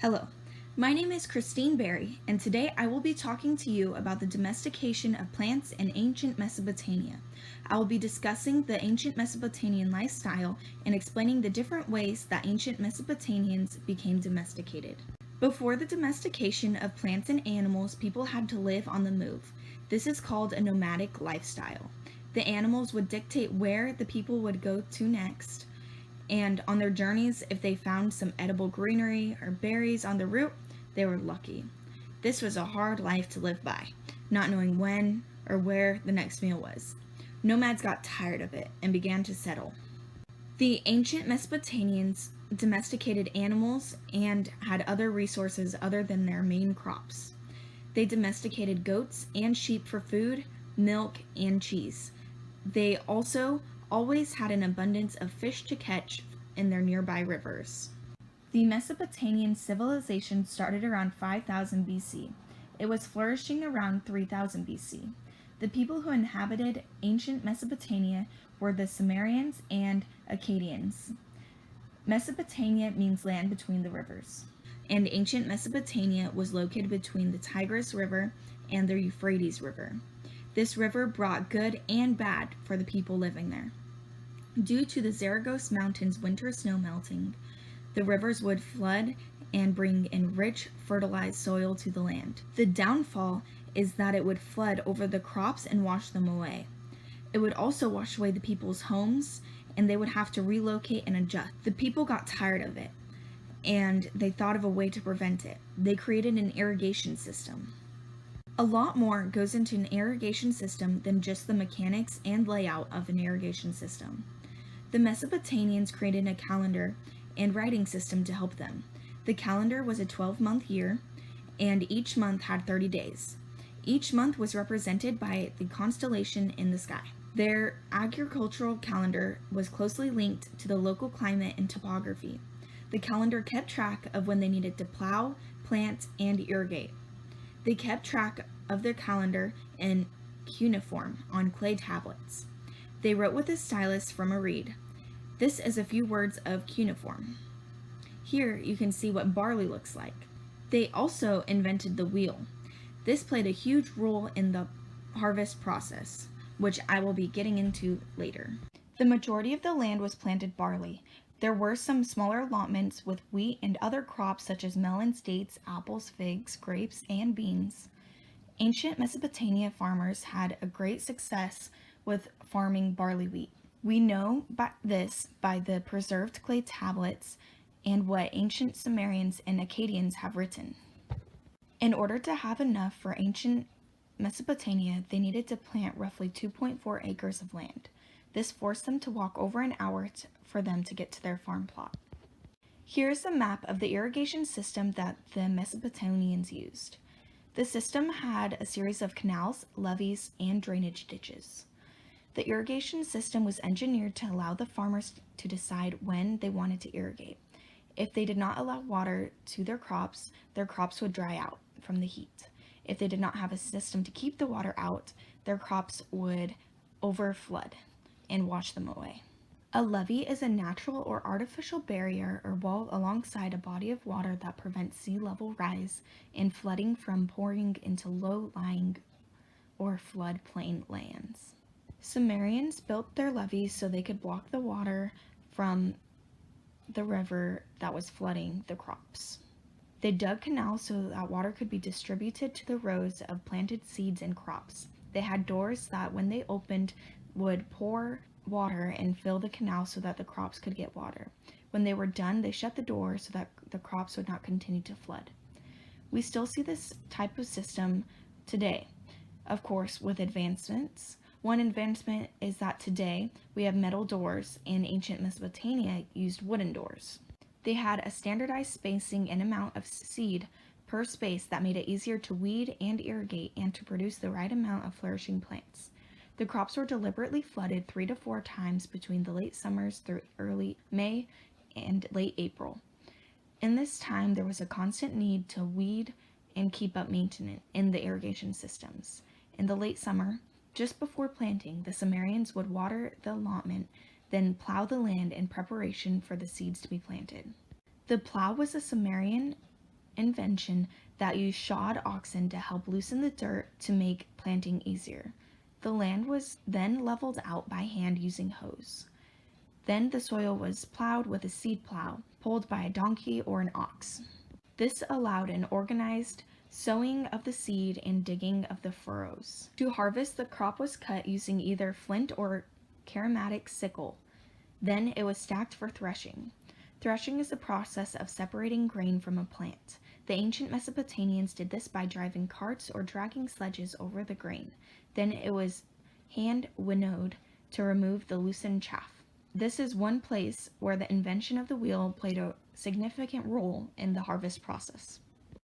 Hello, my name is Christine Berry, and today I will be talking to you about the domestication of plants in ancient Mesopotamia. I will be discussing the ancient Mesopotamian lifestyle and explaining the different ways that ancient Mesopotamians became domesticated. Before the domestication of plants and animals, people had to live on the move. This is called a nomadic lifestyle. The animals would dictate where the people would go to next, and on their journeys, if they found some edible greenery or berries on the route, they were lucky. This was a hard life to live by, not knowing when or where the next meal was. Nomads got tired of it and began to settle. The ancient Mesopotamians domesticated animals and had other resources other than their main crops. They domesticated goats and sheep for food, milk, and cheese. They also always had an abundance of fish to catch in their nearby rivers. The Mesopotamian civilization started around 5000 BC. It was flourishing around 3000 BC. The people who inhabited ancient Mesopotamia were the Sumerians and Akkadians. Mesopotamia means land between the rivers, and ancient Mesopotamia was located between the Tigris River and the Euphrates River. This river brought good and bad for the people living there. Due to the Zagros Mountains' winter snow melting, the rivers would flood and bring in rich, fertilized soil to the land. The downfall is that it would flood over the crops and wash them away. It would also wash away the people's homes, and they would have to relocate and adjust. The people got tired of it, and they thought of a way to prevent it. They created an irrigation system. A lot more goes into an irrigation system than just the mechanics and layout of an irrigation system. The Mesopotamians created a calendar and writing system to help them. The calendar was a 12-month year, and each month had 30 days. Each month was represented by the constellation in the sky. Their agricultural calendar was closely linked to the local climate and topography. The calendar kept track of when they needed to plow, plant, and irrigate. They kept track of their calendar in cuneiform on clay tablets. They wrote with a stylus from a reed. This is a few words of cuneiform. Here you can see what barley looks like. They also invented the wheel. This played a huge role in the harvest process, which I will be getting into later. The majority of the land was planted barley. There were some smaller allotments with wheat and other crops such as melons, dates, apples, figs, grapes, and beans. Ancient Mesopotamia farmers had a great success with farming barley wheat. We know this by the preserved clay tablets and what ancient Sumerians and Akkadians have written. In order to have enough for ancient Mesopotamia, they needed to plant roughly 2.4 acres of land. This forced them to walk over an hour for them to get to their farm plot. Here is a map of the irrigation system that the Mesopotamians used. The system had a series of canals, levees, and drainage ditches. The irrigation system was engineered to allow the farmers to decide when they wanted to irrigate. If they did not allow water to their crops would dry out from the heat. If they did not have a system to keep the water out, their crops would overflood and wash them away. A levee is a natural or artificial barrier or wall alongside a body of water that prevents sea level rise and flooding from pouring into low-lying or floodplain lands. Sumerians built their levees so they could block the water from the river that was flooding the crops. They dug canals so that water could be distributed to the rows of planted seeds and crops. They had doors that, when they opened, would pour water and fill the canal so that the crops could get water. When they were done, they shut the door so that the crops would not continue to flood. We still see this type of system today, of course, with advancements. One advancement is that today we have metal doors, and ancient Mesopotamia used wooden doors. They had a standardized spacing and amount of seed per space that made it easier to weed and irrigate and to produce the right amount of flourishing plants. The crops were deliberately flooded 3 to 4 times between the late summers through early May and late April. In this time, there was a constant need to weed and keep up maintenance in the irrigation systems. In the late summer, just before planting, the Sumerians would water the allotment, then plow the land in preparation for the seeds to be planted. The plow was a Sumerian invention that used shod oxen to help loosen the dirt to make planting easier. The land was then leveled out by hand using hoes. Then the soil was plowed with a seed plow, pulled by a donkey or an ox. This allowed an organized sowing of the seed and digging of the furrows. To harvest, the crop was cut using either flint or charomatic sickle. Then it was stacked for threshing. Threshing is the process of separating grain from a plant. The ancient Mesopotamians did this by driving carts or dragging sledges over the grain. Then it was hand winnowed to remove the loosened chaff. This is one place where the invention of the wheel played a significant role in the harvest process.